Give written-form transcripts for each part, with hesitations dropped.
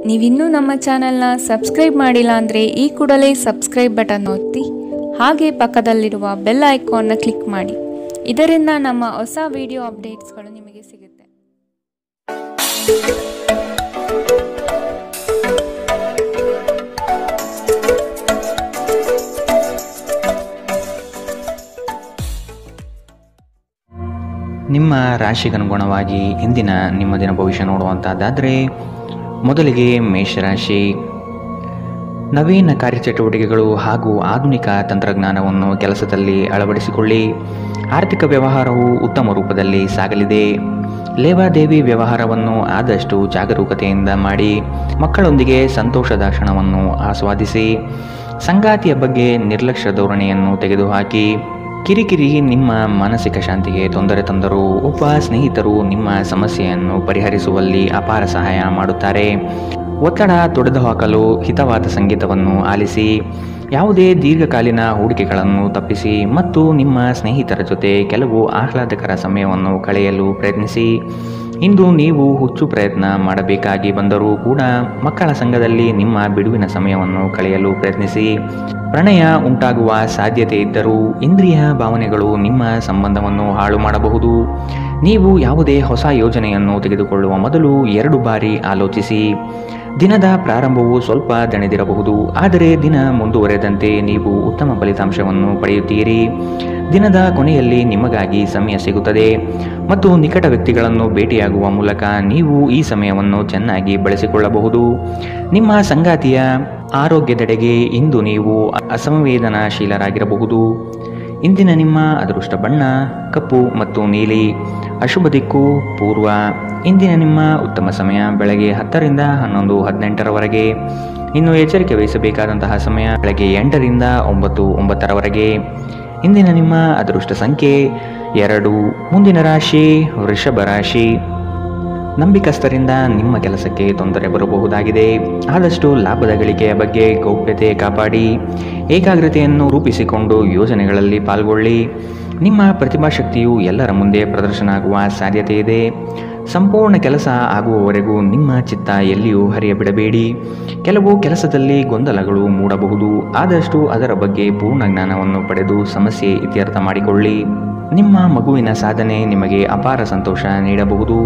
ನೀವಿನ್ನೂ ನಮ್ಮ ಚಾನೆಲ್ನ ಸಬ್ಸ್ಕ್ರೈಬ್ ಮಾಡಿಲ್ಲ ಅಂದರೆ ಈ ಕೂಡಲೇ ಸಬ್ಸ್ಕ್ರೈಬ್ ಬಟನ್ ಒತ್ತಿ ಹಾಗೆ ಪಕ್ಕದಲ್ಲಿರುವ ಬೆಲ್ ಐಕಾನ್ನ ಕ್ಲಿಕ್ ಮಾಡಿ. ಇದರಿಂದ ನಮ್ಮ ಹೊಸ ವಿಡಿಯೋ ಅಪ್ಡೇಟ್ಸ್ಗಳು ನಿಮಗೆ ಸಿಗುತ್ತೆ. ನಿಮ್ಮ ರಾಶಿಗನುಗುಣವಾಗಿ ಇಂದಿನ ನಿಮ್ಮ ದಿನ ಭವಿಷ್ಯ ನೋಡುವಂಥದ್ದಾದರೆ ಮೊದಲಿಗೆ ಮೇಷರಾಶಿ. ನವೀನ ಕಾರ್ಯಚಟುವಟಿಕೆಗಳು ಹಾಗೂ ಆಧುನಿಕ ತಂತ್ರಜ್ಞಾನವನ್ನು ಕೆಲಸದಲ್ಲಿ ಅಳವಡಿಸಿಕೊಳ್ಳಿ. ಆರ್ಥಿಕ ವ್ಯವಹಾರವು ಉತ್ತಮ ರೂಪದಲ್ಲಿ ಸಾಗಲಿದೆ. ಲೇವಾದೇವಿ ವ್ಯವಹಾರವನ್ನು ಆದಷ್ಟು ಜಾಗರೂಕತೆಯಿಂದ ಮಾಡಿ. ಮಕ್ಕಳೊಂದಿಗೆ ಸಂತೋಷದ ಕ್ಷಣವನ್ನು ಆಸ್ವಾದಿಸಿ. ಸಂಗಾತಿಯ ಬಗ್ಗೆ ನಿರ್ಲಕ್ಷ್ಯ ಧೋರಣೆಯನ್ನು ತೆಗೆದುಹಾಕಿ. ಕಿರಿಕಿರಿ ನಿಮ್ಮ ಮಾನಸಿಕ ಶಾಂತಿಗೆ ತೊಂದರೆ ತಂದರೂ ಒಬ್ಬ ಸ್ನೇಹಿತರು ನಿಮ್ಮ ಸಮಸ್ಯೆಯನ್ನು ಪರಿಹರಿಸುವಲ್ಲಿ ಅಪಾರ ಸಹಾಯ ಮಾಡುತ್ತಾರೆ. ಒತ್ತಡ ತೊಡೆದುಹಾಕಲು ಹಿತವಾದ ಸಂಗೀತವನ್ನು ಆಲಿಸಿ. ಯಾವುದೇ ದೀರ್ಘಕಾಲೀನ ಹೂಡಿಕೆಗಳನ್ನು ತಪ್ಪಿಸಿ ಮತ್ತು ನಿಮ್ಮ ಸ್ನೇಹಿತರ ಜೊತೆ ಕೆಲವು ಆಹ್ಲಾದಕರ ಸಮಯವನ್ನು ಕಳೆಯಲು ಪ್ರಯತ್ನಿಸಿ. ಇಂದು ನೀವು ಹುಚ್ಚು ಪ್ರಯತ್ನ ಮಾಡಬೇಕಾಗಿ ಬಂದರೂ ಕೂಡ ಮಕ್ಕಳ ಸಂಘದಲ್ಲಿ ನಿಮ್ಮ ಬಿಡುವಿನ ಸಮಯವನ್ನು ಕಳೆಯಲು ಪ್ರಯತ್ನಿಸಿ. ಪ್ರಣಯ ಉಂಟಾಗುವ ಸಾಧ್ಯತೆ ಇದ್ದರೂ ಇಂದ್ರಿಯ ಭಾವನೆಗಳು ನಿಮ್ಮ ಸಂಬಂಧವನ್ನು ಹಾಳು ಮಾಡಬಹುದು. ನೀವು ಯಾವುದೇ ಹೊಸ ಯೋಜನೆಯನ್ನು ತೆಗೆದುಕೊಳ್ಳುವ ಮೊದಲು 2 ಬಾರಿ ಆಲೋಚಿಸಿ. ದಿನದ ಪ್ರಾರಂಭವು ಸ್ವಲ್ಪ ದಣಿದಿರಬಹುದು, ಆದರೆ ದಿನ ಮುಂದುವರೆದಂತೆ ನೀವು ಉತ್ತಮ ಫಲಿತಾಂಶವನ್ನು ಪಡೆಯುತ್ತೀರಿ. ದಿನದ ಕೊನೆಯಲ್ಲಿ ನಿಮಗಾಗಿ ಸಮಯ ಸಿಗುತ್ತದೆ ಮತ್ತು ನಿಕಟ ವ್ಯಕ್ತಿಗಳನ್ನು ಭೇಟಿಯಾಗುವ ಮೂಲಕ ನೀವು ಈ ಸಮಯವನ್ನು ಚೆನ್ನಾಗಿ ಬಳಸಿಕೊಳ್ಳಬಹುದು. ನಿಮ್ಮ ಸಂಗಾತಿಯ ಆರೋಗ್ಯದೆಡೆಗೆ ಇಂದು ನೀವು ಅಸಂವೇದನಾಶೀಲರಾಗಿರಬಹುದು. ಇಂದಿನ ನಿಮ್ಮ ಅದೃಷ್ಟ ಬಣ್ಣ ಕಪ್ಪು ಮತ್ತು ನೀಲಿ. ಅಶುಭ ದಿಕ್ಕು ಪೂರ್ವ. ಇಂದಿನ ನಿಮ್ಮ ಉತ್ತಮ ಸಮಯ ಬೆಳಗ್ಗೆ 10 ರಿಂದ 11, 18ರವರೆಗೆ. ಇನ್ನು ಎಚ್ಚರಿಕೆ ವಹಿಸಬೇಕಾದಂತಹ ಸಮಯ ಬೆಳಗ್ಗೆ 8 ರಿಂದ 9, 9ರವರೆಗೆ. ಇಂದಿನ ನಿಮ್ಮ ಅದೃಷ್ಟ ಸಂಖ್ಯೆ 2. ಮುಂದಿನ ರಾಶಿ ವೃಷಭ ರಾಶಿ. ನಂಬಿಕಸ್ಥರಿಂದ ನಿಮ್ಮ ಕೆಲಸಕ್ಕೆ ತೊಂದರೆ ಬರಬಹುದಾಗಿದೆ. ಆದಷ್ಟು ಲಾಭದ ಗಳಿಕೆಯ ಬಗ್ಗೆ ಗೌಪ್ಯತೆ ಕಾಪಾಡಿ. ಏಕಾಗ್ರತೆಯನ್ನು ರೂಪಿಸಿಕೊಂಡು ಯೋಜನೆಗಳಲ್ಲಿ ಪಾಲ್ಗೊಳ್ಳಿ. ನಿಮ್ಮ ಪ್ರತಿಭಾಶಕ್ತಿಯು ಎಲ್ಲರ ಮುಂದೆ ಪ್ರದರ್ಶನ ಆಗುವ ಸಾಧ್ಯತೆ ಇದೆ. ಸಂಪೂರ್ಣ ಕೆಲಸ ಆಗುವವರೆಗೂ ನಿಮ್ಮ ಚಿತ್ತ ಎಲ್ಲಿಯೂ ಹರಿಯಬಿಡಬೇಡಿ. ಕೆಲವು ಕೆಲಸದಲ್ಲಿ ಗೊಂದಲಗಳು ಮೂಡಬಹುದು. ಆದಷ್ಟು ಅದರ ಬಗ್ಗೆ ಪೂರ್ಣ ಜ್ಞಾನವನ್ನು ಪಡೆದು ಸಮಸ್ಯೆ ಇತ್ಯರ್ಥ ಮಾಡಿಕೊಳ್ಳಿ. ನಿಮ್ಮ ಮಗುವಿನ ಸಾಧನೆ ನಿಮಗೆ ಅಪಾರ ಸಂತೋಷ ನೀಡಬಹುದು.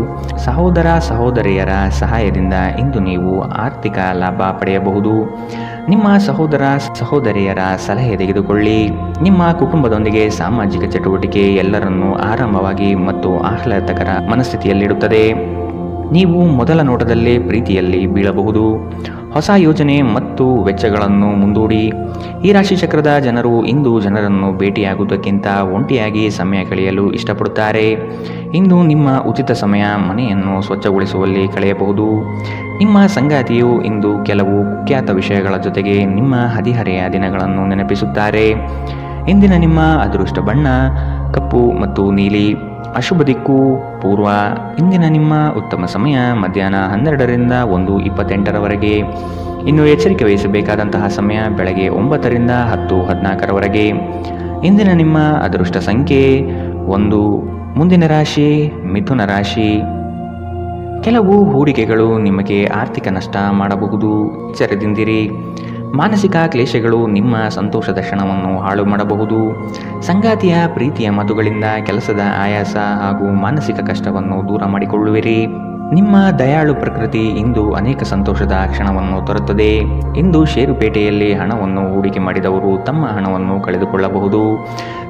ಸಹೋದರ ಸಹೋದರಿಯರ ಸಹಾಯದಿಂದ ಇಂದು ನೀವು ಆರ್ಥಿಕ ಲಾಭ ಪಡೆಯಬಹುದು. ನಿಮ್ಮ ಸಹೋದರ ಸಹೋದರಿಯರ ಸಲಹೆ ತೆಗೆದುಕೊಳ್ಳಿ. ನಿಮ್ಮ ಕುಟುಂಬದೊಂದಿಗೆ ಸಾಮಾಜಿಕ ಚಟುವಟಿಕೆ ಎಲ್ಲರನ್ನೂ ಆರಾಮವಾಗಿ ಮತ್ತು ಆಹ್ಲಾದಕರ ಮನಸ್ಥಿತಿಯಲ್ಲಿಡುತ್ತದೆ. ನೀವು ಮೊದಲ ನೋಟದಲ್ಲೇ ಪ್ರೀತಿಯಲ್ಲಿ ಬೀಳಬಹುದು. ಹೊಸ ಯೋಜನೆ ಮತ್ತು ವೆಚ್ಚಗಳನ್ನು ಮುಂದೂಡಿ. ಈ ರಾಶಿ ಚಕ್ರದ ಜನರು ಇಂದು ಜನರನ್ನು ಭೇಟಿಯಾಗುವುದಕ್ಕಿಂತ ಒಂಟಿಯಾಗಿ ಸಮಯ ಕಳೆಯಲು ಇಷ್ಟಪಡುತ್ತಾರೆ. ಇಂದು ನಿಮ್ಮ ಉಚಿತ ಸಮಯ ಮನೆಯನ್ನು ಸ್ವಚ್ಛಗೊಳಿಸುವಲ್ಲಿ ಕಳೆಯಬಹುದು. ನಿಮ್ಮ ಸಂಗಾತಿಯು ಇಂದು ಕೆಲವು ಕುಖ್ಯಾತ ವಿಷಯಗಳ ಜೊತೆಗೆ ನಿಮ್ಮ ಹದಿಹರೆಯ ದಿನಗಳನ್ನು ನೆನಪಿಸುತ್ತಾರೆ. ಇಂದಿನ ನಿಮ್ಮ ಅದೃಷ್ಟ ಬಣ್ಣ ಕಪ್ಪು ಮತ್ತು ನೀಲಿ. ಅಶುಭ ದಿಕ್ಕು ಪೂರ್ವ. ಇಂದಿನ ನಿಮ್ಮ ಉತ್ತಮ ಸಮಯ ಮಧ್ಯಾಹ್ನ 12 ರಿಂದ 1, 28ರವರೆಗೆ. ಇನ್ನು ಎಚ್ಚರಿಕೆ ವಹಿಸಬೇಕಾದಂತಹ ಸಮಯ ಬೆಳಗ್ಗೆ 9 ರಿಂದ 10, 14ರವರೆಗೆ. ಇಂದಿನ ನಿಮ್ಮ ಅದೃಷ್ಟ ಸಂಖ್ಯೆ 1. ಮುಂದಿನ ರಾಶಿ ಮಿಥುನ ರಾಶಿ. ಕೆಲವು ಹೂಡಿಕೆಗಳು ನಿಮಗೆ ಆರ್ಥಿಕ ನಷ್ಟ ಮಾಡಬಹುದು. ಎಚ್ಚರದಿಂದಿರಿ. ಮಾನಸಿಕ ಕ್ಲೇಶಗಳು ನಿಮ್ಮ ಸಂತೋಷದ ಕ್ಷಣವನ್ನು ಹಾಳು ಮಾಡಬಹುದು. ಸಂಗಾತಿಯ ಪ್ರೀತಿಯ ಮಾತುಗಳಿಂದ ಕೆಲಸದ ಆಯಾಸ ಹಾಗೂ ಮಾನಸಿಕ ಕಷ್ಟವನ್ನು ದೂರ ಮಾಡಿಕೊಳ್ಳುವಿರಿ. ನಿಮ್ಮ ದಯಾಳು ಪ್ರಕೃತಿ ಇಂದು ಅನೇಕ ಸಂತೋಷದ ಕ್ಷಣವನ್ನು ತರುತ್ತದೆ. ಇಂದು ಷೇರುಪೇಟೆಯಲ್ಲಿ ಹಣವನ್ನು ಹೂಡಿಕೆ ಮಾಡಿದವರು ತಮ್ಮ ಹಣವನ್ನು ಕಳೆದುಕೊಳ್ಳಬಹುದು.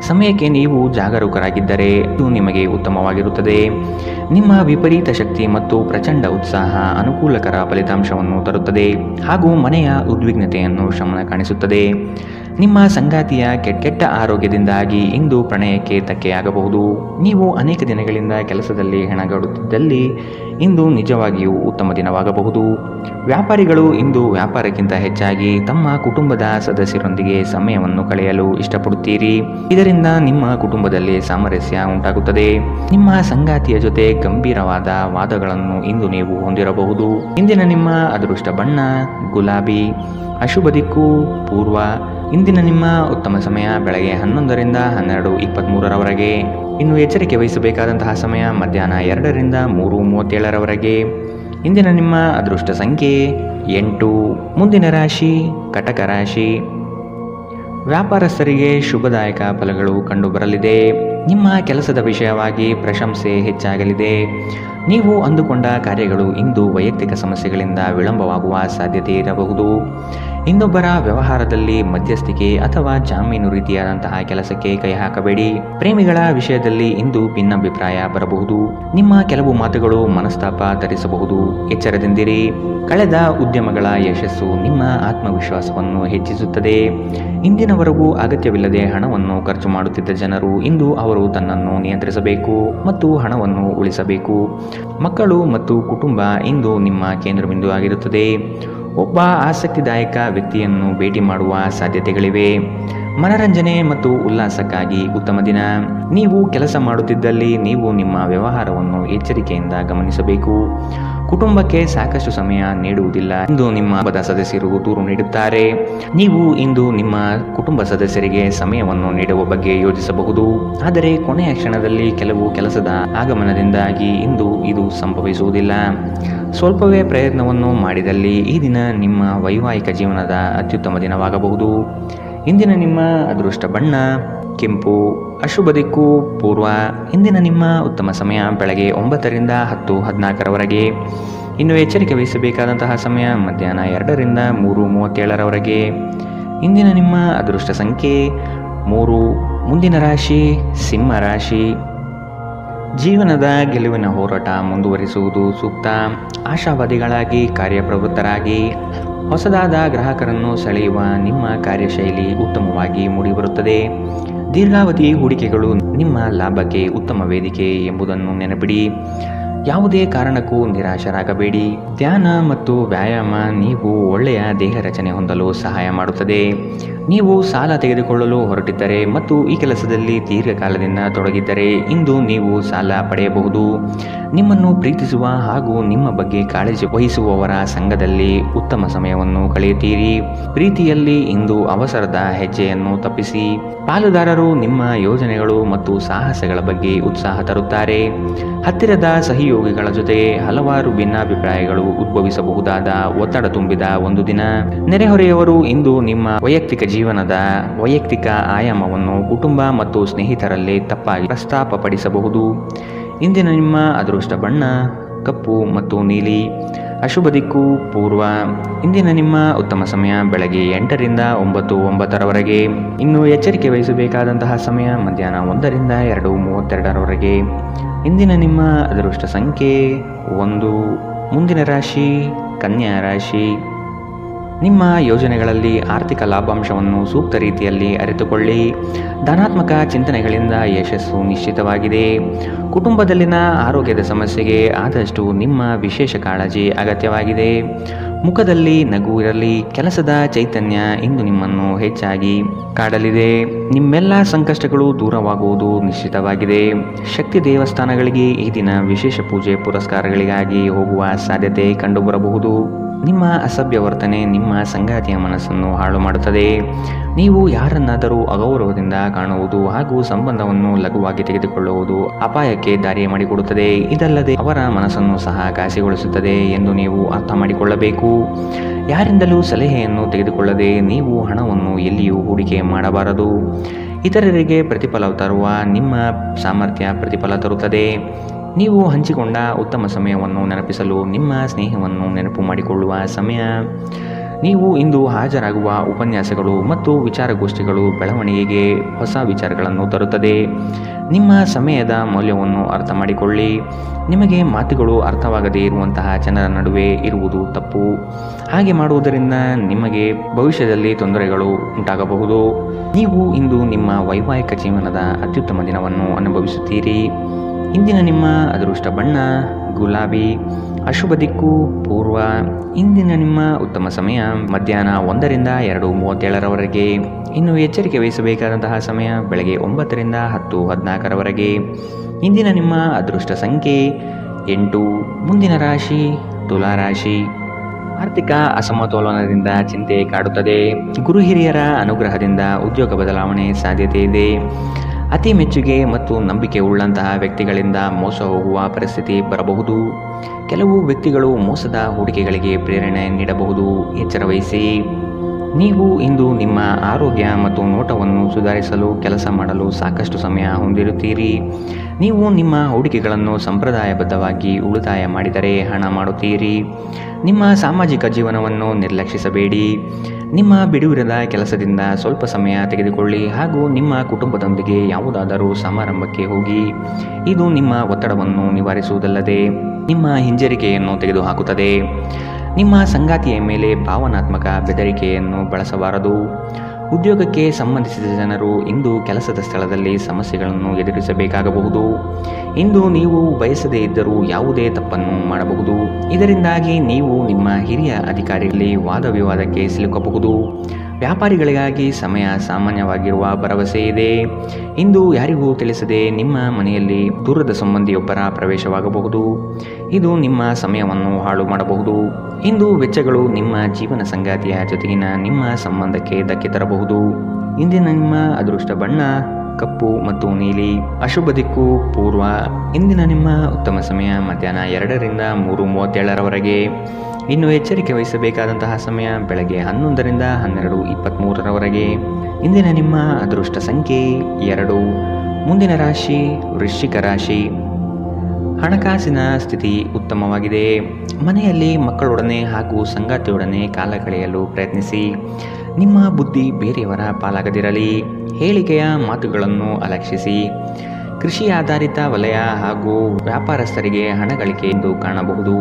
ಸಮಯಕ್ಕೆ ನೀವು ಜಾಗರೂಕರಾಗಿದ್ದರೆ ಇದು ನಿಮಗೆ ಉತ್ತಮವಾಗಿರುತ್ತದೆ. ನಿಮ್ಮ ವಿಪರೀತ ಶಕ್ತಿ ಮತ್ತು ಪ್ರಚಂಡ ಉತ್ಸಾಹ ಅನುಕೂಲಕರ ಫಲಿತಾಂಶವನ್ನು ತರುತ್ತದೆ ಹಾಗೂ ಮನೆಯ ಉದ್ವಿಗ್ನತೆಯನ್ನು ಶಮನ ಕಾಣಿಸುತ್ತದೆ. ನಿಮ್ಮ ಸಂಗಾತಿಯ ಕೆಟ್ಟ ಆರೋಗ್ಯದಿಂದಾಗಿ ಇಂದು ಪ್ರಣಯಕ್ಕೆ ಧಕ್ಕೆಯಾಗಬಹುದು. ನೀವು ಅನೇಕ ದಿನಗಳಿಂದ ಕೆಲಸದಲ್ಲಿ ಹೆಣಗಾಡುತ್ತಿದ್ದಲ್ಲಿ ಇಂದು ನಿಜವಾಗಿಯೂ ಉತ್ತಮ ದಿನವಾಗಬಹುದು. ವ್ಯಾಪಾರಿಗಳು ಇಂದು ವ್ಯಾಪಾರಕ್ಕಿಂತ ಹೆಚ್ಚಾಗಿ ತಮ್ಮ ಕುಟುಂಬದ ಸದಸ್ಯರೊಂದಿಗೆ ಸಮಯವನ್ನು ಕಳೆಯಲು ಇಷ್ಟಪಡುತ್ತೀರಿ. ಇದರಿಂದ ನಿಮ್ಮ ಕುಟುಂಬದಲ್ಲಿ ಸಾಮರಸ್ಯ ಉಂಟಾಗುತ್ತದೆ. ನಿಮ್ಮ ಸಂಗಾತಿಯ ಜೊತೆ ಗಂಭೀರವಾದ ವಾದಗಳನ್ನು ಇಂದು ನೀವು ಹೊಂದಿರಬಹುದು. ಇಂದಿನ ನಿಮ್ಮ ಅದೃಷ್ಟ ಬಣ್ಣ ಗುಲಾಬಿ. ಅಶುಭ ದಿಕ್ಕು ಪೂರ್ವ. ಇಂದಿನ ನಿಮ್ಮ ಉತ್ತಮ ಸಮಯ ಬೆಳಗ್ಗೆ 11 ರಿಂದ 12, 23ರವರೆಗೆ. ಇನ್ನು ಎಚ್ಚರಿಕೆ ವಹಿಸಬೇಕಾದಂತಹ ಸಮಯ ಮಧ್ಯಾಹ್ನ 2 ರಿಂದ 3:37ರವರೆಗೆ. ಇಂದಿನ ನಿಮ್ಮ ಅದೃಷ್ಟ ಸಂಖ್ಯೆ 8. ಮುಂದಿನ ರಾಶಿ ಕಟಕ ರಾಶಿ. ವ್ಯಾಪಾರಸ್ಥರಿಗೆ ಶುಭದಾಯಕ ಫಲಗಳು ಕಂಡುಬರಲಿದೆ. ನಿಮ್ಮ ಕೆಲಸದ ವಿಷಯವಾಗಿ ಪ್ರಶಂಸೆ ಹೆಚ್ಚಾಗಲಿದೆ. ನೀವು ಅಂದುಕೊಂಡ ಕಾರ್ಯಗಳು ಇಂದು ವೈಯಕ್ತಿಕ ಸಮಸ್ಯೆಗಳಿಂದ ವಿಳಂಬವಾಗುವ ಸಾಧ್ಯತೆ ಇರಬಹುದು. ಇನ್ನೊಬ್ಬರ ವ್ಯವಹಾರದಲ್ಲಿ ಮಧ್ಯಸ್ಥಿಕೆ ಅಥವಾ ಜಾಮೀನು ರೀತಿಯಾದಂತಹ ಕೆಲಸಕ್ಕೆ ಕೈ ಹಾಕಬೇಡಿ. ಪ್ರೇಮಿಗಳ ವಿಷಯದಲ್ಲಿ ಇಂದು ಭಿನ್ನಾಭಿಪ್ರಾಯ ಬರಬಹುದು. ನಿಮ್ಮ ಕೆಲವು ಮಾತುಗಳು ಮನಸ್ತಾಪ ತರಿಸಬಹುದು. ಎಚ್ಚರದಿಂದಿರಿ. ಕಳೆದ ಉದ್ಯಮಗಳ ಯಶಸ್ಸು ನಿಮ್ಮ ಆತ್ಮವಿಶ್ವಾಸವನ್ನು ಹೆಚ್ಚಿಸುತ್ತದೆ. ಇಂದಿನವರೆಗೂ ಅಗತ್ಯವಿಲ್ಲದೆ ಹಣವನ್ನು ಖರ್ಚು ಮಾಡುತ್ತಿದ್ದ ಜನರು ಇಂದು ಅವರು ತನ್ನನ್ನು ನಿಯಂತ್ರಿಸಬೇಕು ಮತ್ತು ಹಣವನ್ನು ಉಳಿಸಬೇಕು. ಮಕ್ಕಳು ಮತ್ತು ಕುಟುಂಬ ಇಂದು ನಿಮ್ಮ ಕೇಂದ್ರಬಿಂದು ಆಗಿರುತ್ತದೆ. ಒಬ್ಬ ಆಸಕ್ತಿದಾಯಕ ವ್ಯಕ್ತಿಯನ್ನು ಭೇಟಿ ಮಾಡುವ ಸಾಧ್ಯತೆಗಳಿವೆ. ಮನರಂಜನೆ ಮತ್ತು ಉಲ್ಲಾಸಕ್ಕಾಗಿ ಉತ್ತಮ ದಿನ. ನೀವು ಕೆಲಸ ಮಾಡುತ್ತಿದ್ದಲ್ಲಿ ನೀವು ನಿಮ್ಮ ವ್ಯವಹಾರವನ್ನು ಎಚ್ಚರಿಕೆಯಿಂದ ಗಮನಿಸಬೇಕು. ಕುಟುಂಬಕ್ಕೆ ಸಾಕಷ್ಟು ಸಮಯ ನೀಡುವುದಿಲ್ಲ ಎಂದು ನಿಮ್ಮ ಕುಟುಂಬದ ಸದಸ್ಯರು ದೂರು ನೀಡುತ್ತಾರೆ. ನೀವು ಇಂದು ನಿಮ್ಮ ಕುಟುಂಬ ಸದಸ್ಯರಿಗೆ ಸಮಯವನ್ನು ನೀಡುವ ಬಗ್ಗೆ ಯೋಚಿಸಬಹುದು. ಆದರೆ ಕೊನೆಯ ಕ್ಷಣದಲ್ಲಿ ಕೆಲವು ಕೆಲಸದ ಆಗಮನದಿಂದಾಗಿ ಇಂದು ಇದು ಸಂಭವಿಸುವುದಿಲ್ಲ. ಸ್ವಲ್ಪವೇ ಪ್ರಯತ್ನವನ್ನು ಮಾಡಿದಲ್ಲಿ ಈ ದಿನ ನಿಮ್ಮ ವೈವಾಹಿಕ ಜೀವನದ ಅತ್ಯುತ್ತಮ ದಿನವಾಗಬಹುದು. ಇಂದಿನ ನಿಮ್ಮ ಅದೃಷ್ಟ ಬಣ್ಣ ಕೆಂಪು. ಅಶುಭ ದಿಕ್ಕು ಪೂರ್ವ. ಇಂದಿನ ನಿಮ್ಮ ಉತ್ತಮ ಸಮಯ ಬೆಳಗ್ಗೆ 9 ರಿಂದ 10:14 ಇನ್ನು ಎಚ್ಚರಿಕೆ ವಹಿಸಬೇಕಾದಂತಹ ಸಮಯ ಮಧ್ಯಾಹ್ನ 2 ರಿಂದ 3:37 ಇಂದಿನ ನಿಮ್ಮ ಅದೃಷ್ಟ ಸಂಖ್ಯೆ 3. ಮುಂದಿನ ರಾಶಿ ಸಿಂಹ ರಾಶಿ. ಜೀವನದ ಗೆಲುವಿನ ಹೋರಾಟ ಮುಂದುವರಿಸುವುದು ಸೂಕ್ತ. ಆಶಾವಾದಿಗಳಾಗಿ ಕಾರ್ಯಪ್ರವೃತ್ತರಾಗಿ ಹೊಸದಾದ ಗ್ರಾಹಕರನ್ನು ಸೆಳೆಯುವ ನಿಮ್ಮ ಕಾರ್ಯಶೈಲಿ ಉತ್ತಮವಾಗಿ ಮೂಡಿಬರುತ್ತದೆ. ದೀರ್ಘಾವಧಿ ಹೂಡಿಕೆಗಳು ನಿಮ್ಮ ಲಾಭಕ್ಕೆ ಉತ್ತಮ ವೇದಿಕೆ ಎಂಬುದನ್ನು ನೆನಪಿಡಿ. ಯಾವುದೇ ಕಾರಣಕ್ಕೂ ನಿರಾಶರಾಗಬೇಡಿ. ಧ್ಯಾನ ಮತ್ತು ವ್ಯಾಯಾಮ ನೀವು ಒಳ್ಳೆಯ ದೇಹ ರಚನೆ ಹೊಂದಲು ಸಹಾಯ ಮಾಡುತ್ತದೆ. ನೀವು ಸಾಲ ತೆಗೆದುಕೊಳ್ಳಲು ಹೊರಟಿದ್ದರೆ ಮತ್ತು ಈ ಕೆಲಸದಲ್ಲಿ ದೀರ್ಘಕಾಲದಿಂದ ತೊಡಗಿದ್ದರೆ ಇಂದು ನೀವು ಸಾಲ ಪಡೆಯಬಹುದು. ನಿಮ್ಮನ್ನು ಪ್ರೀತಿಸುವ ಹಾಗೂ ನಿಮ್ಮ ಬಗ್ಗೆ ಕಾಳಜಿ ವಹಿಸುವವರ ಸಂಘದಲ್ಲಿ ಉತ್ತಮ ಸಮಯವನ್ನು ಕಳೆಯುತ್ತೀರಿ. ಪ್ರೀತಿಯಲ್ಲಿ ಇಂದು ಅವಸರದ ಹೆಜ್ಜೆಯನ್ನು ತಪ್ಪಿಸಿ. ಪಾಲುದಾರರು ನಿಮ್ಮ ಯೋಜನೆಗಳು ಮತ್ತು ಸಾಹಸಗಳ ಬಗ್ಗೆ ಉತ್ಸಾಹ ತರುತ್ತಾರೆ. ಹತ್ತಿರದ ಸಹಯೋಗಿಗಳ ಜೊತೆ ಹಲವಾರು ಭಿನ್ನಾಭಿಪ್ರಾಯಗಳು ಉದ್ಭವಿಸಬಹುದಾದ ಒತ್ತಡ ತುಂಬಿದ ಒಂದು ದಿನ. ನೆರೆಹೊರೆಯವರು ಇಂದು ನಿಮ್ಮ ವೈಯಕ್ತಿಕ ಜೀವನದ ವೈಯಕ್ತಿಕ ಆಯಾಮವನ್ನು ಕುಟುಂಬ ಮತ್ತು ಸ್ನೇಹಿತರಲ್ಲಿ ತಪ್ಪಾಗಿ ಪ್ರಸ್ತಾಪಪಡಿಸಬಹುದು. ಇಂದಿನ ನಿಮ್ಮ ಅದೃಷ್ಟ ಬಣ್ಣ ಕಪ್ಪು ಮತ್ತು ನೀಲಿ. ಅಶುಭ ದಿಕ್ಕು ಪೂರ್ವ. ಇಂದಿನ ನಿಮ್ಮ ಉತ್ತಮ ಸಮಯ ಬೆಳಗ್ಗೆ 8 ರಿಂದ 9:09 ಇನ್ನು ಎಚ್ಚರಿಕೆ ವಹಿಸಬೇಕಾದಂತಹ ಸಮಯ ಮಧ್ಯಾಹ್ನ 1 ರಿಂದ 2:32 ಇಂದಿನ ನಿಮ್ಮ ಅದೃಷ್ಟ ಸಂಖ್ಯೆ 1. ಮುಂದಿನ ರಾಶಿ ಕನ್ಯಾ ರಾಶಿ. ನಿಮ್ಮ ಯೋಜನೆಗಳಲ್ಲಿ ಆರ್ಥಿಕ ಲಾಭಾಂಶವನ್ನು ಸೂಕ್ತ ರೀತಿಯಲ್ಲಿ ಅರಿತುಕೊಳ್ಳಿ. ಧನಾತ್ಮಕ ಚಿಂತನೆಗಳಿಂದ ಯಶಸ್ಸು ನಿಶ್ಚಿತವಾಗಿದೆ. ಕುಟುಂಬದಲ್ಲಿನ ಆರೋಗ್ಯದ ಸಮಸ್ಯೆಗೆ ಆದಷ್ಟು ನಿಮ್ಮ ವಿಶೇಷ ಕಾಳಜಿ ಅಗತ್ಯವಾಗಿದೆ. ಮುಖದಲ್ಲಿ ನಗು ಇರಲಿ. ಕೆಲಸದ ಚೈತನ್ಯ ಇಂದು ನಿಮ್ಮನ್ನು ಹೆಚ್ಚಾಗಿ ಕಾಡಲಿದೆ. ನಿಮ್ಮೆಲ್ಲ ಸಂಕಷ್ಟಗಳು ದೂರವಾಗುವುದು ನಿಶ್ಚಿತವಾಗಿದೆ. ಶಕ್ತಿ ದೇವಸ್ಥಾನಗಳಿಗೆ ಈ ದಿನ ವಿಶೇಷ ಪೂಜೆ ಪುರಸ್ಕಾರಗಳಿಗಾಗಿ ಹೋಗುವ ಸಾಧ್ಯತೆ ಕಂಡುಬರಬಹುದು. ನಿಮ್ಮ ಅಸಭ್ಯ ವರ್ತನೆ ನಿಮ್ಮ ಸಂಗಾತಿಯ ಮನಸ್ಸನ್ನು ಹಾಳು ಮಾಡುತ್ತದೆ. ನೀವು ಯಾರನ್ನಾದರೂ ಅಗೌರವದಿಂದ ಕಾಣುವುದು ಹಾಗೂ ಸಂಬಂಧವನ್ನು ಲಘುವಾಗಿ ತೆಗೆದುಕೊಳ್ಳುವುದು ಅಪಾಯಕ್ಕೆ ದಾರಿ ಮಾಡಿಕೊಡುತ್ತದೆ. ಇದಲ್ಲದೆ ಅವರ ಮನಸ್ಸನ್ನು ಸಹ ಘಾಸಿಗೊಳಿಸುತ್ತದೆ ಎಂದು ನೀವು ಅರ್ಥ ಮಾಡಿಕೊಳ್ಳಬೇಕು. ಯಾರಿಂದಲೂ ಸಲಹೆಯನ್ನು ತೆಗೆದುಕೊಳ್ಳದೆ ನೀವು ಹಣವನ್ನು ಎಲ್ಲಿಯೂ ಹೂಡಿಕೆ ಮಾಡಬಾರದು. ಇತರರಿಗೆ ಪ್ರತಿಫಲ ತರುವ ನಿಮ್ಮ ಸಾಮರ್ಥ್ಯ ಪ್ರತಿಫಲ ತರುತ್ತದೆ. ನೀವು ಹಂಚಿಕೊಂಡ ಉತ್ತಮ ಸಮಯವನ್ನು ನೆನಪಿಸಲು ನಿಮ್ಮ ಸ್ನೇಹವನ್ನು ನೆನಪು ಮಾಡಿಕೊಳ್ಳುವ ಸಮಯ. ನೀವು ಇಂದು ಹಾಜರಾಗುವ ಉಪನ್ಯಾಸಗಳು ಮತ್ತು ವಿಚಾರಗೋಷ್ಠಿಗಳು ಬೆಳವಣಿಗೆಗೆ ಹೊಸ ವಿಚಾರಗಳನ್ನು ತರುತ್ತದೆ. ನಿಮ್ಮ ಸಮಯದ ಮೌಲ್ಯವನ್ನು ಅರ್ಥ ಮಾಡಿಕೊಳ್ಳಿ. ನಿಮಗೆ ಮಾತುಗಳು ಅರ್ಥವಾಗದೇ ಇರುವಂತಹ ಜನರ ನಡುವೆ ಇರುವುದು ತಪ್ಪು. ಹಾಗೆ ಮಾಡುವುದರಿಂದ ನಿಮಗೆ ಭವಿಷ್ಯದಲ್ಲಿ ತೊಂದರೆಗಳು ಉಂಟಾಗಬಹುದು. ನೀವು ಇಂದು ನಿಮ್ಮ ವೈವಾಹಿಕ ಜೀವನದ ಅತ್ಯುತ್ತಮ ದಿನವನ್ನು ಅನುಭವಿಸುತ್ತೀರಿ. ಇಂದಿನ ನಿಮ್ಮ ಅದೃಷ್ಟ ಬಣ್ಣ ಗುಲಾಬಿ. ಅಶುಭ ದಿಕ್ಕು ಪೂರ್ವ. ಇಂದಿನ ನಿಮ್ಮ ಉತ್ತಮ ಸಮಯ ಮಧ್ಯಾಹ್ನ 1 ರಿಂದ 2:37 ಇನ್ನು ಎಚ್ಚರಿಕೆ ವಹಿಸಬೇಕಾದಂತಹ ಸಮಯ ಬೆಳಗ್ಗೆ 9 ರಿಂದ 10:14 ಇಂದಿನ ನಿಮ್ಮ ಅದೃಷ್ಟ ಸಂಖ್ಯೆ 8. ಮುಂದಿನ ರಾಶಿ ತುಲಾ ರಾಶಿ. ಆರ್ಥಿಕ ಅಸಮತೋಲನದಿಂದ ಚಿಂತೆ ಕಾಡುತ್ತದೆ. ಗುರು ಹಿರಿಯರ ಅನುಗ್ರಹದಿಂದ ಉದ್ಯೋಗ ಬದಲಾವಣೆ ಸಾಧ್ಯತೆ ಇದೆ. ಅತಿ ಮೆಚ್ಚುಗೆ ಮತ್ತು ನಂಬಿಕೆ ಉಳ್ಳಂತಹ ವ್ಯಕ್ತಿಗಳಿಂದ ಮೋಸ ಹೋಗುವ ಪರಿಸ್ಥಿತಿ ಬರಬಹುದು. ಕೆಲವು ವ್ಯಕ್ತಿಗಳು ಮೋಸದ ಹೂಡಿಕೆಗಳಿಗೆ ಪ್ರೇರಣೆ ನೀಡಬಹುದು. ಎಚ್ಚರ ವಹಿಸಿ. ನೀವು ಇಂದು ನಿಮ್ಮ ಆರೋಗ್ಯ ಮತ್ತು ನೋಟವನ್ನು ಸುಧಾರಿಸಲು ಕೆಲಸ ಮಾಡಲು ಸಾಕಷ್ಟು ಸಮಯ ಹೊಂದಿರುತ್ತೀರಿ. ನೀವು ನಿಮ್ಮ ಹೂಡಿಕೆಗಳನ್ನು ಸಂಪ್ರದಾಯಬದ್ಧವಾಗಿ ಉಳಿತಾಯ ಮಾಡಿದರೆ ಹಣ ಮಾಡುತ್ತೀರಿ. ನಿಮ್ಮ ಸಾಮಾಜಿಕ ಜೀವನವನ್ನು ನಿರ್ಲಕ್ಷಿಸಬೇಡಿ. ನಿಮ್ಮ ಬಿಡುವಿರದ ಕೆಲಸದಿಂದ ಸ್ವಲ್ಪ ಸಮಯ ತೆಗೆದುಕೊಳ್ಳಿ ಹಾಗೂ ನಿಮ್ಮ ಕುಟುಂಬದೊಂದಿಗೆ ಯಾವುದಾದರೂ ಸಮಾರಂಭಕ್ಕೆ ಹೋಗಿ. ಇದು ನಿಮ್ಮ ಒತ್ತಡವನ್ನು ನಿವಾರಿಸುವುದಲ್ಲದೆ ನಿಮ್ಮ ಹಿಂಜರಿಕೆಯನ್ನು ತೆಗೆದುಹಾಕುತ್ತದೆ. ನಿಮ್ಮ ಸಂಗಾತಿಯ ಮೇಲೆ ಭಾವನಾತ್ಮಕ ಬೆದರಿಕೆಯನ್ನು ಬಳಸಬಾರದು. ಉದ್ಯೋಗಕ್ಕೆ ಸಂಬಂಧಿಸಿದ ಜನರು ಇಂದು ಕೆಲಸದ ಸ್ಥಳದಲ್ಲಿ ಸಮಸ್ಯೆಗಳನ್ನು ಎದುರಿಸಬೇಕಾಗಬಹುದು. ಇಂದು ನೀವು ಬಯಸದೇ ಇದ್ದರೂ ಯಾವುದೇ ತಪ್ಪನ್ನು ಮಾಡಬಹುದು. ಇದರಿಂದಾಗಿ ನೀವು ನಿಮ್ಮ ಹಿರಿಯ ಅಧಿಕಾರಿಗಳಲ್ಲಿ ವಾದ ವಿವಾದಕ್ಕೆ ಸಿಲುಕಬಹುದು. ವ್ಯಾಪಾರಿಗಳಿಗಾಗಿ ಸಮಯ ಸಾಮಾನ್ಯವಾಗಿರುವ ಭರವಸೆ ಇದೆ. ಇಂದು ಯಾರಿಗೂ ತಿಳಿಸದೆ ನಿಮ್ಮ ಮನೆಯಲ್ಲಿ ದೂರದ ಸಂಬಂಧಿಯೊಬ್ಬರ ಪ್ರವೇಶವಾಗಬಹುದು. ಇದು ನಿಮ್ಮ ಸಮಯವನ್ನು ಹಾಳು ಮಾಡಬಹುದು. ಇಂದು ವೆಚ್ಚಗಳು ನಿಮ್ಮ ಜೀವನ ಸಂಗಾತಿಯ ಜೊತೆಗಿನ ನಿಮ್ಮ ಸಂಬಂಧಕ್ಕೆ ಧಕ್ಕೆ ತರಬಹುದು. ಇಂದಿನ ನಿಮ್ಮ ಅದೃಷ್ಟ ಬಣ್ಣ ಕಪ್ಪು ಮತ್ತು ನೀಲಿ. ಅಶುಭ ದಿಕ್ಕು ಪೂರ್ವ. ಇಂದಿನ ನಿಮ್ಮ ಉತ್ತಮ ಸಮಯ ಮಧ್ಯಾಹ್ನ 2 ರಿಂದ 3:37ರವರೆಗೆ. ಇನ್ನು ಎಚ್ಚರಿಕೆ ವಹಿಸಬೇಕಾದಂತಹ ಸಮಯ ಬೆಳಗ್ಗೆ 11 ರಿಂದ 12:23ರವರೆಗೆ. ಇಂದಿನ ನಿಮ್ಮ ಅದೃಷ್ಟ ಸಂಖ್ಯೆ 2. ಮುಂದಿನ ರಾಶಿ ವೃಶ್ಚಿಕ ರಾಶಿ. ಹಣಕಾಸಿನ ಸ್ಥಿತಿ ಉತ್ತಮವಾಗಿದೆ. ಮನೆಯಲ್ಲಿ ಮಕ್ಕಳೊಡನೆ ಹಾಗೂ ಸಂಗಾತಿಯೊಡನೆ ಕಾಲ ಕಳೆಯಲು ಪ್ರಯತ್ನಿಸಿ. ನಿಮ್ಮ ಬುದ್ಧಿ ಬೇರೆಯವರ ಪಾಲಾಗದಿರಲಿ. ಹೇಳಿಕೆಯ ಮಾತುಗಳನ್ನು ಅಲಕ್ಷಿಸಿ. ಕೃಷಿ ಆಧಾರಿತ ವಲಯ ಹಾಗೂ ವ್ಯಾಪಾರಸ್ಥರಿಗೆ ಹಣ ಗಳಿಕೆ ಎಂದು ಕಾಣಬಹುದು.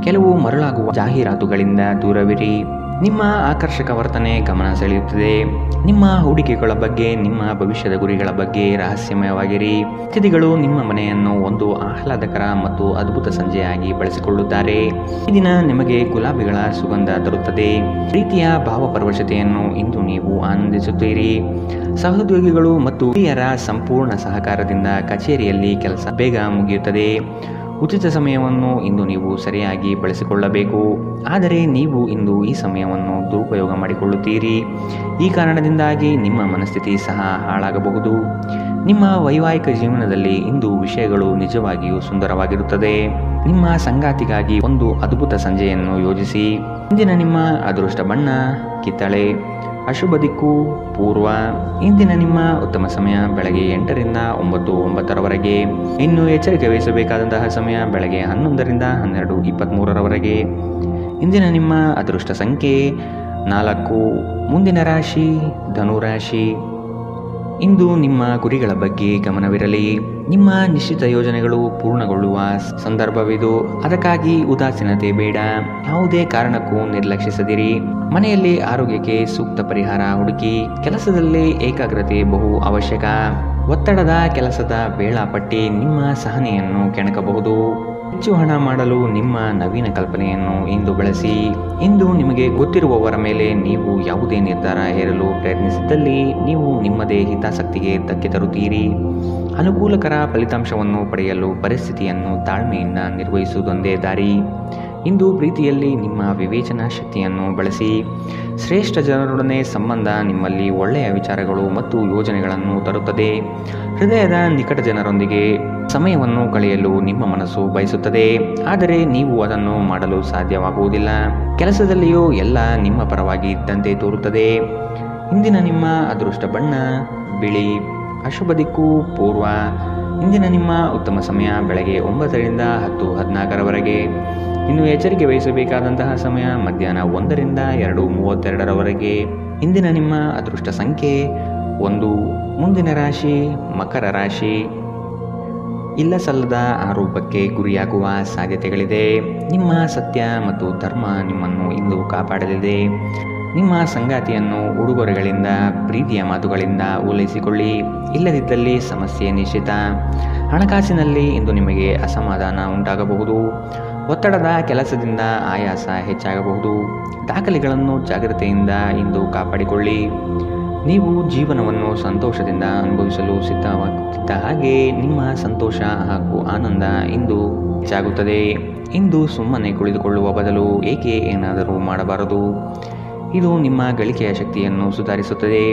ಕೆಲವು ಮರಳಾಗುವ ಜಾಹೀರಾತುಗಳಿಂದ ದೂರವಿರಿ. ನಿಮ್ಮ ಆಕರ್ಷಕ ವರ್ತನೆ ಗಮನ ಸೆಳೆಯುತ್ತದೆ. ನಿಮ್ಮ ಹೂಡಿಕೆಗಳ ಬಗ್ಗೆ, ನಿಮ್ಮ ಭವಿಷ್ಯದ ಗುರಿಗಳ ಬಗ್ಗೆ ರಹಸ್ಯಮಯವಾಗಿರಿ. ಅತಿಥಿಗಳು ನಿಮ್ಮ ಮನೆಯನ್ನು ಒಂದು ಆಹ್ಲಾದಕರ ಮತ್ತು ಅದ್ಭುತ ಸಂಜೆಯಾಗಿ ಬಳಸಿಕೊಳ್ಳುತ್ತಾರೆ. ಈ ದಿನ ನಿಮಗೆ ಗುಲಾಬಿಗಳ ಸುಗಂಧ ತರುತ್ತದೆ. ಪ್ರೀತಿಯ ಭಾವಪರವಶತೆಯನ್ನು ಇಂದು ನೀವು ಆನಂದಿಸುತ್ತೀರಿ. ಸಹೋದ್ಯೋಗಿಗಳು ಮತ್ತು ಹಿರಿಯರ ಸಂಪೂರ್ಣ ಸಹಕಾರದಿಂದ ಕಚೇರಿಯಲ್ಲಿ ಕೆಲಸ ಬೇಗ ಮುಗಿಯುತ್ತದೆ. ಉಚಿತ ಸಮಯವನ್ನು ಇಂದು ನೀವು ಸರಿಯಾಗಿ ಬಳಸಿಕೊಳ್ಳಬೇಕು. ಆದರೆ ನೀವು ಇಂದು ಈ ಸಮಯವನ್ನು ದುರುಪಯೋಗ ಮಾಡಿಕೊಳ್ಳುತ್ತೀರಿ. ಈ ಕಾರಣದಿಂದಾಗಿ ನಿಮ್ಮ ಮನಸ್ಥಿತಿ ಸಹ ಹಾಳಾಗಬಹುದು. ನಿಮ್ಮ ವೈವಾಹಿಕ ಜೀವನದಲ್ಲಿ ಇಂದು ವಿಷಯಗಳು ನಿಜವಾಗಿಯೂ ಸುಂದರವಾಗಿರುತ್ತದೆ. ನಿಮ್ಮ ಸಂಗಾತಿಗಾಗಿ ಒಂದು ಅದ್ಭುತ ಸಂಜೆಯನ್ನು ಯೋಜಿಸಿ. ಇಂದಿನ ನಿಮ್ಮ ಅದೃಷ್ಟ ಬಣ್ಣ ಕಿತ್ತಳೆ. ಅಶುಭ ದಿಕ್ಕು ಪೂರ್ವ. ಇಂದಿನ ನಿಮ್ಮ ಉತ್ತಮ ಸಮಯ ಬೆಳಗ್ಗೆ 8 ರಿಂದ 9:09ರವರೆಗೆ. ಇನ್ನು ಎಚ್ಚರಿಕೆ ವಹಿಸಬೇಕಾದಂತಹ ಸಮಯ ಬೆಳಗ್ಗೆ 11 ರಿಂದ 12:23ರವರೆಗೆ. ಇಂದಿನ ನಿಮ್ಮ ಅದೃಷ್ಟ ಸಂಖ್ಯೆ 4. ಮುಂದಿನ ರಾಶಿ ಧನುರಾಶಿ. ಇಂದು ನಿಮ್ಮ ಗುರಿಗಳ ಬಗ್ಗೆ ಗಮನವಿರಲಿ. ನಿಮ್ಮ ನಿಶ್ಚಿತ ಯೋಜನೆಗಳು ಪೂರ್ಣಗೊಳ್ಳುವ ಸಂದರ್ಭವಿದು. ಅದಕ್ಕಾಗಿ ಉದಾಸೀನತೆ ಬೇಡ. ಯಾವುದೇ ಕಾರಣಕ್ಕೂ ನಿರ್ಲಕ್ಷಿಸದಿರಿ. ಮನೆಯಲ್ಲಿ ಆರೋಗ್ಯಕ್ಕೆ ಸೂಕ್ತ ಪರಿಹಾರ ಹುಡುಕಿ. ಕೆಲಸದಲ್ಲಿ ಏಕಾಗ್ರತೆ ಬಹು ಅವಶ್ಯಕ. ಒತ್ತಡದ ಕೆಲಸದ ವೇಳಾಪಟ್ಟಿ ನಿಮ್ಮ ಸಹನೆಯನ್ನು ಕೆಣಕಬಹುದು. ಹೆಚ್ಚು ಹಣ ಮಾಡಲು ನಿಮ್ಮ ನವೀನ ಕಲ್ಪನೆಯನ್ನು ಇಂದು ಬಳಸಿ. ಇಂದು ನಿಮಗೆ ಗೊತ್ತಿರುವವರ ಮೇಲೆ ನೀವು ಯಾವುದೇ ನಿರ್ಧಾರ ಹೇರಲು ಪ್ರಯತ್ನಿಸಿದ್ದಲ್ಲಿ ನೀವು ನಿಮ್ಮದೇ ಹಿತಾಸಕ್ತಿಗೆ ಧಕ್ಕೆ ತರುತ್ತೀರಿ. ಅನುಕೂಲಕರ ಫಲಿತಾಂಶವನ್ನು ಪಡೆಯಲು ಪರಿಸ್ಥಿತಿಯನ್ನು ತಾಳ್ಮೆಯಿಂದ ನಿರ್ವಹಿಸುವುದೊಂದೇ ದಾರಿ. ಇಂದು ಪ್ರೀತಿಯಲ್ಲಿ ನಿಮ್ಮ ವಿವೇಚನಾ ಶಕ್ತಿಯನ್ನು ಬಳಸಿ. ಶ್ರೇಷ್ಠ ಜನರೊಡನೆ ಸಂಬಂಧ ನಿಮ್ಮಲ್ಲಿ ಒಳ್ಳೆಯ ವಿಚಾರಗಳು ಮತ್ತು ಯೋಜನೆಗಳನ್ನು ತರುತ್ತದೆ. ಹೃದಯದ ನಿಕಟ ಜನರೊಂದಿಗೆ ಸಮಯವನ್ನು ಕಳೆಯಲು ನಿಮ್ಮ ಮನಸ್ಸು ಬಯಸುತ್ತದೆ. ಆದರೆ ನೀವು ಅದನ್ನು ಮಾಡಲು ಸಾಧ್ಯವಾಗುವುದಿಲ್ಲ. ಕೆಲಸದಲ್ಲಿಯೂ ಎಲ್ಲ ನಿಮ್ಮ ಪರವಾಗಿ ಇದ್ದಂತೆ ತೋರುತ್ತದೆ. ಇಂದಿನ ನಿಮ್ಮ ಅದೃಷ್ಟ ಬಣ್ಣ ಬಿಳಿ. ಅಶುಭ ದಿಕ್ಕು ಪೂರ್ವ. ಇಂದಿನ ನಿಮ್ಮ ಉತ್ತಮ ಸಮಯ ಬೆಳಗ್ಗೆ 9 ರಿಂದ 10:14ರವರೆಗೆ. ಇನ್ನು ಎಚ್ಚರಿಕೆ ವಹಿಸಬೇಕಾದಂತಹ ಸಮಯ ಮಧ್ಯಾಹ್ನ 1 ರಿಂದ 2:32ರವರೆಗೆ. ಇಂದಿನ ನಿಮ್ಮ ಅದೃಷ್ಟ ಸಂಖ್ಯೆ 1. ಮುಂದಿನ ರಾಶಿ ಮಕರ ರಾಶಿ. ಇಲ್ಲ ಸಲ್ಲದ ಆರೋಪಕ್ಕೆ ಗುರಿಯಾಗುವ ಸಾಧ್ಯತೆಗಳಿದೆ. ನಿಮ್ಮ ಸತ್ಯ ಮತ್ತು ಧರ್ಮ ನಿಮ್ಮನ್ನು ಇಂದು ಕಾಪಾಡಲಿದೆ. ನಿಮ್ಮ ಸಂಗಾತಿಯನ್ನು ಉಡುಗೊರೆಗಳಿಂದ, ಪ್ರೀತಿಯ ಮಾತುಗಳಿಂದ ಓಲೈಸಿಕೊಳ್ಳಿ. ಇಲ್ಲದಿದ್ದಲ್ಲಿ ಸಮಸ್ಯೆ ನಿಶ್ಚಿತ. ಹಣಕಾಸಿನಲ್ಲಿ ಇಂದು ನಿಮಗೆ ಅಸಮಾಧಾನ ಉಂಟಾಗಬಹುದು. ಒತ್ತಡದ ಕೆಲಸದಿಂದ ಆಯಾಸ ಹೆಚ್ಚಾಗಬಹುದು. ದಾಖಲೆಗಳನ್ನು ಜಾಗ್ರತೆಯಿಂದ ಇಂದು ಕಾಪಾಡಿಕೊಳ್ಳಿ. ನೀವು ಜೀವನವನ್ನು ಸಂತೋಷದಿಂದ ಅನುಭವಿಸಲು ಸಿದ್ಧವಾಗುತ್ತಿದ್ದ ಹಾಗೆ ನಿಮ್ಮ ಸಂತೋಷ ಹಾಗೂ ಆನಂದ ಇಂದು ಹೆಚ್ಚಾಗುತ್ತದೆ. ಇಂದು ಸುಮ್ಮನೆ ಕುಳಿತುಕೊಳ್ಳುವ ಬದಲು ಏಕೆ ಏನಾದರೂ ಮಾಡಬಾರದು. ಇದು ನಿಮ್ಮ ಗಳಿಕೆಯ ಶಕ್ತಿಯನ್ನು ಸುಧಾರಿಸುತ್ತದೆ.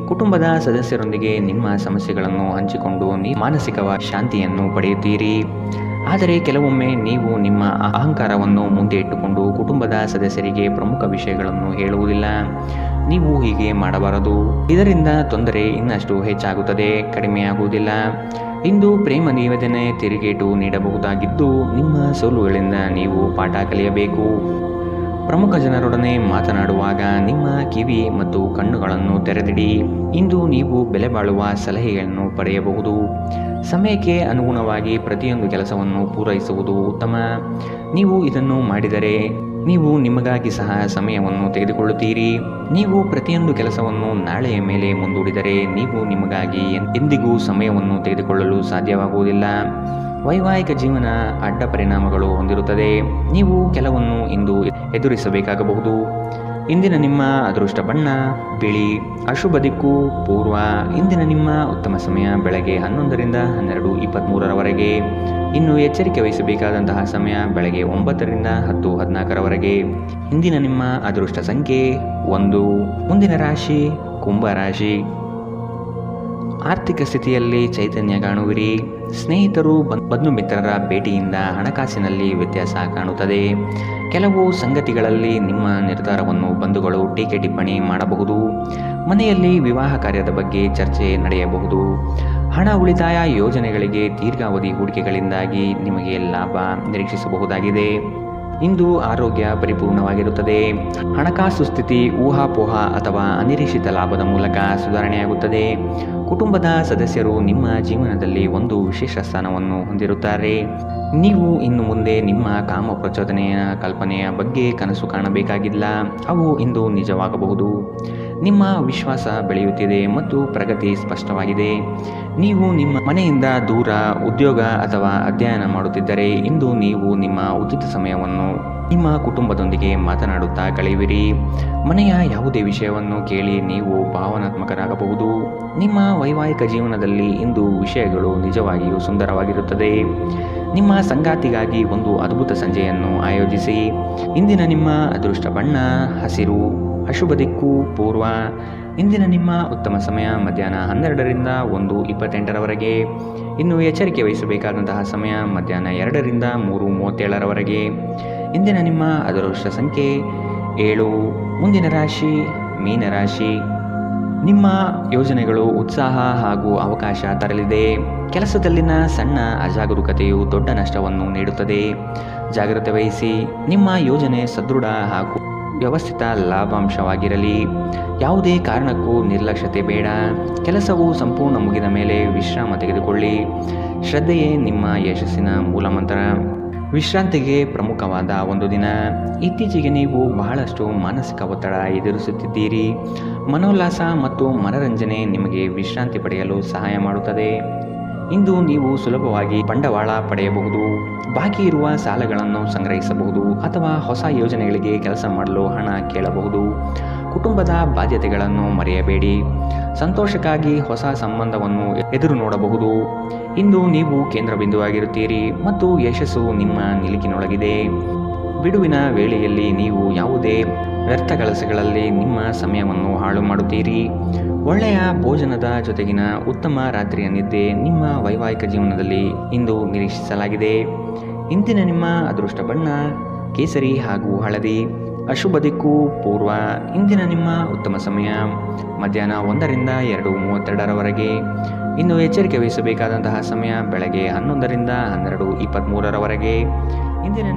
ಕುಟುಂಬದ ಸದಸ್ಯರೊಂದಿಗೆ ನಿಮ್ಮ ಸಮಸ್ಯೆಗಳನ್ನು ಹಂಚಿಕೊಂಡು ಮಾನಸಿಕವಾದ ಶಾಂತಿಯನ್ನು ಪಡೆಯುತ್ತೀರಿ. ಆದರೆ ಕೆಲವೊಮ್ಮೆ ನೀವು ನಿಮ್ಮ ಅಹಂಕಾರವನ್ನು ಮುಂದೆ ಇಟ್ಟುಕೊಂಡು ಕುಟುಂಬದ ಸದಸ್ಯರಿಗೆ ಪ್ರಮುಖ ವಿಷಯಗಳನ್ನು ಹೇಳುವುದಿಲ್ಲ. ನೀವು ಹೀಗೆ ಮಾಡಬಾರದು. ಇದರಿಂದ ತೊಂದರೆ ಇನ್ನಷ್ಟು ಹೆಚ್ಚಾಗುತ್ತದೆ, ಕಡಿಮೆಯಾಗುವುದಿಲ್ಲ. ಇಂದು ಪ್ರೇಮ ನಿವೇದನೆ ತಿರುಗೇಟು ನೀಡಬಹುದಾಗಿದ್ದು, ನಿಮ್ಮ ಸೋಲುಗಳಿಂದ ನೀವು ಪಾಠ ಕಲಿಯಬೇಕು. ಪ್ರಮುಖ ಜನರೊಡನೆ ಮಾತನಾಡುವಾಗ ನಿಮ್ಮ ಕಿವಿ ಮತ್ತು ಕಣ್ಣುಗಳನ್ನು ತೆರೆದಿಡಿ. ಇಂದು ನೀವು ಬೆಲೆ ಬಾಳುವ ಸಲಹೆಗಳನ್ನು ಪಡೆಯಬಹುದು. ಸಮಯಕ್ಕೆ ಅನುಗುಣವಾಗಿ ಪ್ರತಿಯೊಂದು ಕೆಲಸವನ್ನು ಪೂರೈಸುವುದು ಉತ್ತಮ. ನೀವು ಇದನ್ನು ಮಾಡಿದರೆ ನೀವು ನಿಮಗಾಗಿ ಸಹ ಸಮಯವನ್ನು ತೆಗೆದುಕೊಳ್ಳುತ್ತೀರಿ. ನೀವು ಪ್ರತಿಯೊಂದು ಕೆಲಸವನ್ನು ನಾಳೆಯ ಮೇಲೆ ಮುಂದೂಡಿದರೆ ನೀವು ನಿಮಗಾಗಿ ಎಂದಿಗೂ ಸಮಯವನ್ನು ತೆಗೆದುಕೊಳ್ಳಲು ಸಾಧ್ಯವಾಗುವುದಿಲ್ಲ. ವೈವಾಹಿಕ ಜೀವನ ಅಡ್ಡ ಪರಿಣಾಮಗಳು ಹೊಂದಿರುತ್ತದೆ. ನೀವು ಕೆಲವನ್ನು ಇಂದು ಎದುರಿಸಬೇಕಾಗಬಹುದು. ಇಂದಿನ ನಿಮ್ಮ ಅದೃಷ್ಟ ಬಣ್ಣ ಬಿಳಿ. ಅಶುಭ ದಿಕ್ಕು ಪೂರ್ವ. ಇಂದಿನ ನಿಮ್ಮ ಉತ್ತಮ ಸಮಯ ಬೆಳಗ್ಗೆ 11ರಿಂದ 12:23 ಇನ್ನು ಎಚ್ಚರಿಕೆ ವಹಿಸಬೇಕಾದಂತಹ ಸಮಯ ಬೆಳಗ್ಗೆ 9ರಿಂದ 10:14 ಇಂದಿನ ನಿಮ್ಮ ಅದೃಷ್ಟ ಸಂಖ್ಯೆ 1. ಮುಂದಿನ ರಾಶಿ ಕುಂಭ ರಾಶಿ. ಆರ್ಥಿಕ ಸ್ಥಿತಿಯಲ್ಲಿ ಚೈತನ್ಯ ಕಾಣುವಿರಿ. ಸ್ನೇಹಿತರು ಬಂಧು ಮಿತ್ರರ ಭೇಟಿಯಿಂದ ಹಣಕಾಸಿನಲ್ಲಿ ವ್ಯತ್ಯಾಸ ಕಾಣುತ್ತದೆ. ಕೆಲವು ಸಂಗತಿಗಳಲ್ಲಿ ನಿಮ್ಮ ನಿರ್ಧಾರವನ್ನು ಬಂಧುಗಳು ಟೀಕೆ ಟಿಪ್ಪಣಿ ಮಾಡಬಹುದು. ಮನೆಯಲ್ಲಿ ವಿವಾಹ ಕಾರ್ಯದ ಬಗ್ಗೆ ಚರ್ಚೆ ನಡೆಯಬಹುದು. ಹಣ ಉಳಿತಾಯ ಯೋಜನೆಗಳಿಗೆ ದೀರ್ಘಾವಧಿ ಹೂಡಿಕೆಗಳಿಂದಾಗಿ ನಿಮಗೆ ಲಾಭ ನಿರೀಕ್ಷಿಸಬಹುದಾಗಿದೆ. ಇಂದು ಆರೋಗ್ಯ ಪರಿಪೂರ್ಣವಾಗಿರುತ್ತದೆ. ಹಣಕಾಸು ಸ್ಥಿತಿ ಊಹಾಪೋಹ ಅಥವಾ ಅನಿರೀಕ್ಷಿತ ಲಾಭದ ಮೂಲಕ ಸುಧಾರಣೆಯಾಗುತ್ತದೆ. ಕುಟುಂಬದ ಸದಸ್ಯರು ನಿಮ್ಮ ಜೀವನದಲ್ಲಿ ಒಂದು ವಿಶೇಷ ಸ್ಥಾನವನ್ನು ಹೊಂದಿರುತ್ತಾರೆ. ನೀವು ಇನ್ನು ಮುಂದೆ ನಿಮ್ಮ ಕಾಮ ಪ್ರಚೋದನೆಯ ಕಲ್ಪನೆಯ ಬಗ್ಗೆ ಕನಸು ಕಾಣಬೇಕಾಗಿಲ್ಲ. ಅವು ಇಂದು ನಿಜವಾಗಬಹುದು. ನಿಮ್ಮ ವಿಶ್ವಾಸ ಬೆಳೆಯುತ್ತಿದೆ ಮತ್ತು ಪ್ರಗತಿ ಸ್ಪಷ್ಟವಾಗಿದೆ. ನೀವು ನಿಮ್ಮ ಮನೆಯಿಂದ ದೂರ ಉದ್ಯೋಗ ಅಥವಾ ಅಧ್ಯಯನ ಮಾಡುತ್ತಿದ್ದರೆ ಇಂದು ನೀವು ನಿಮ್ಮ ಉಚಿತ ಸಮಯವನ್ನು ನಿಮ್ಮ ಕುಟುಂಬದೊಂದಿಗೆ ಮಾತನಾಡುತ್ತಾ ಕಳೆಯುವಿರಿ. ಮನೆಯ ಯಾವುದೇ ವಿಷಯವನ್ನು ಕೇಳಿ ನೀವು ಭಾವನಾತ್ಮಕರಾಗಬಹುದು. ನಿಮ್ಮ ವೈವಾಹಿಕ ಜೀವನದಲ್ಲಿ ಇಂದು ವಿಷಯಗಳು ನಿಜವಾಗಿಯೂ ಸುಂದರವಾಗಿರುತ್ತದೆ. ನಿಮ್ಮ ಸಂಗಾತಿಗಾಗಿ ಒಂದು ಅದ್ಭುತ ಸಂಜೆಯನ್ನು ಆಯೋಜಿಸಿ. ಇಂದಿನ ನಿಮ್ಮ ಅದೃಷ್ಟ ಬಣ್ಣ ಹಸಿರು. ಅಶುಭ ದಿಕ್ಕು ಪೂರ್ವ. ಇಂದಿನ ನಿಮ್ಮ ಉತ್ತಮ ಸಮಯ ಮಧ್ಯಾಹ್ನ 12ರಿಂದ 1:28 ಇನ್ನು ಎಚ್ಚರಿಕೆ ವಹಿಸಬೇಕಾದಂತಹ ಸಮಯ ಮಧ್ಯಾಹ್ನ 2ರಿಂದ 3:37 ಇಂದಿನ ನಿಮ್ಮ ಅದೃಷ್ಟ ಸಂಖ್ಯೆ 7. ಮುಂದಿನ ರಾಶಿ ಮೀನರಾಶಿ. ನಿಮ್ಮ ಯೋಜನೆಗಳು ಉತ್ಸಾಹ ಹಾಗೂ ಅವಕಾಶ ತರಲಿದೆ. ಕೆಲಸದಲ್ಲಿನ ಸಣ್ಣ ಅಜಾಗರೂಕತೆಯು ದೊಡ್ಡ ನಷ್ಟವನ್ನು ನೀಡುತ್ತದೆ. ಜಾಗ್ರತೆ ವಹಿಸಿ. ನಿಮ್ಮ ಯೋಜನೆ ಸದೃಢ ಹಾಗೂ ವ್ಯವಸ್ಥಿತ ಲಾಭಾಂಶವಾಗಿರಲಿ. ಯಾವುದೇ ಕಾರಣಕ್ಕೂ ನಿರ್ಲಕ್ಷ್ಯತೆ ಬೇಡ. ಕೆಲಸವು ಸಂಪೂರ್ಣ ಮುಗಿದ ಮೇಲೆ ವಿಶ್ರಾಮ ತೆಗೆದುಕೊಳ್ಳಿ. ಶ್ರದ್ಧೆಯೇ ನಿಮ್ಮ ಯಶಸ್ಸಿನ ಮೂಲಮಂತ್ರ. ವಿಶ್ರಾಂತಿಗೆ ಪ್ರಮುಖವಾದ ಒಂದು ದಿನ. ಇತ್ತೀಚೆಗೆ ನೀವು ಬಹಳಷ್ಟು ಮಾನಸಿಕ ಒತ್ತಡ ಎದುರಿಸುತ್ತಿದ್ದೀರಿ. ಮನೋಲ್ಲಾಸ ಮತ್ತು ಮನರಂಜನೆ ನಿಮಗೆ ವಿಶ್ರಾಂತಿ ಪಡೆಯಲು ಸಹಾಯ ಮಾಡುತ್ತದೆ. ಇಂದು ನೀವು ಸುಲಭವಾಗಿ ಬಂಡವಾಳ ಪಡೆಯಬಹುದು. ಬಾಕಿ ಇರುವ ಸಾಲಗಳನ್ನು ಸಂಗ್ರಹಿಸಬಹುದು ಅಥವಾ ಹೊಸ ಯೋಜನೆಗಳಿಗೆ ಕೆಲಸ ಮಾಡಲು ಹಣ ಕೇಳಬಹುದು. ಕುಟುಂಬದ ಬಾಧ್ಯತೆಗಳನ್ನು ಮರೆಯಬೇಡಿ. ಸಂತೋಷಕ್ಕಾಗಿ ಹೊಸ ಸಂಬಂಧವನ್ನು ಎದುರು ನೋಡಬಹುದು. ಇಂದು ನೀವು ಕೇಂದ್ರ ಬಿಂದುವಾಗಿರುತ್ತೀರಿ ಮತ್ತು ಯಶಸ್ಸು ನಿಮ್ಮ ನಿಲುಕಿನೊಳಗಿದೆ. ಬಿಡುವಿನ ವೇಳೆಯಲ್ಲಿ ನೀವು ಯಾವುದೇ ವ್ಯರ್ಥ ಕೆಲಸಗಳಲ್ಲಿ ನಿಮ್ಮ ಸಮಯವನ್ನು ಹಾಳು ಮಾಡುತ್ತೀರಿ. ಒಳ್ಳೆಯ ಭೋಜನದ ಜೊತೆಗಿನ ಉತ್ತಮ ರಾತ್ರಿಯ ನಿದ್ದೆ ನಿಮ್ಮ ವೈವಾಹಿಕ ಜೀವನದಲ್ಲಿ ಇಂದು ನಿರೀಕ್ಷಿಸಲಾಗಿದೆ. ಇಂದಿನ ನಿಮ್ಮ ಅದೃಷ್ಟ ಬಣ್ಣ ಕೇಸರಿ ಹಾಗೂ ಹಳದಿ. ಅಶುಭ ದಿಕ್ಕು ಪೂರ್ವ. ಇಂದಿನ ನಿಮ್ಮ ಉತ್ತಮ ಸಮಯ ಮಧ್ಯಾಹ್ನ 1ರಿಂದ 2:32 ಇನ್ನು ಎಚ್ಚರಿಕೆ ವಹಿಸಬೇಕಾದಂತಹ ಸಮಯ ಬೆಳಗ್ಗೆ 11ರಿಂದ 12:23 ಇಂದಿನ